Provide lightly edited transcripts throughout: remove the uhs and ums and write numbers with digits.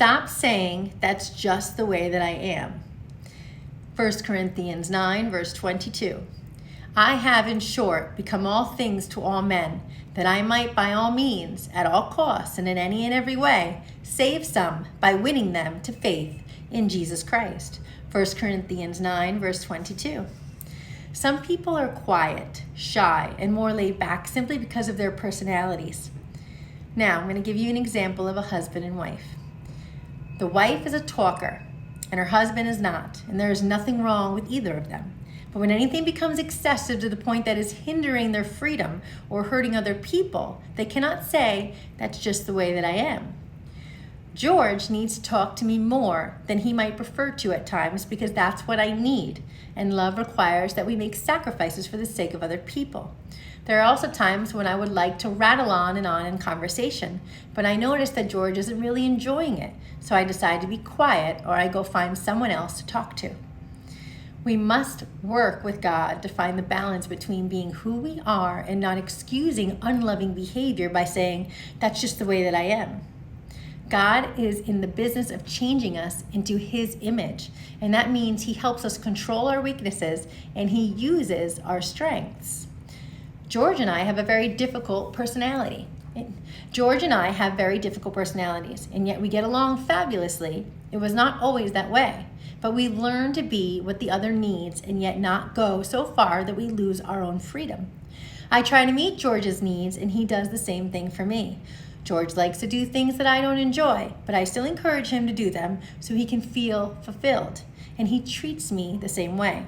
Stop saying that's just the way that I am. 1 Corinthians 9, verse 22. I have, in short, become all things to all men, that I might by all means, at all costs, and in any and every way, save some by winning them to faith in Jesus Christ. 1 Corinthians 9, verse 22. Some people are quiet, shy, and more laid back simply because of their personalities. Now, I'm going to give you an example of a husband and wife. The wife is a talker, and her husband is not, and there is nothing wrong with either of them. But when anything becomes excessive to the point that is hindering their freedom or hurting other people, they cannot say, that's just the way that I am. George needs to talk to me more than he might prefer to at times because that's what I need, and love requires that we make sacrifices for the sake of other people. There are also times when I would like to rattle on in conversation, but I notice that George isn't really enjoying it, so I decide to be quiet or I go find someone else to talk to. We must work with God to find the balance between being who we are and not excusing unloving behavior by saying, that's just the way that I am. God is in the business of changing us into His image, and that means He helps us control our weaknesses and He uses our strengths. George and I have a very difficult personality. George and I have very difficult personalities, and yet we get along fabulously. It was not always that way, but we learn to be what the other needs and yet not go so far that we lose our own freedom. I try to meet George's needs, and he does the same thing for me. George likes to do things that I don't enjoy, but I still encourage him to do them so he can feel fulfilled, and he treats me the same way.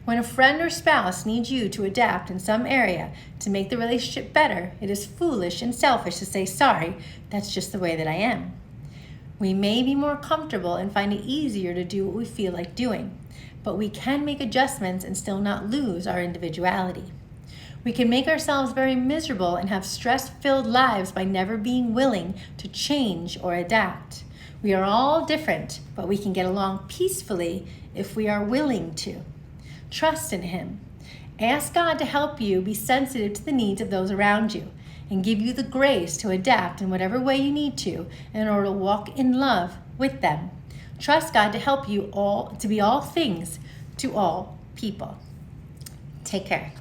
When a friend or spouse needs you to adapt in some area to make the relationship better, it is foolish and selfish to say, sorry, that's just the way that I am. We may be more comfortable and find it easier to do what we feel like doing, but we can make adjustments and still not lose our individuality. We can make ourselves very miserable and have stress-filled lives by never being willing to change or adapt. We are all different, but we can get along peacefully if we are willing to. Trust in Him. Ask God to help you be sensitive to the needs of those around you and give you the grace to adapt in whatever way you need to in order to walk in love with them. Trust God to help you all to be all things to all people. Take care.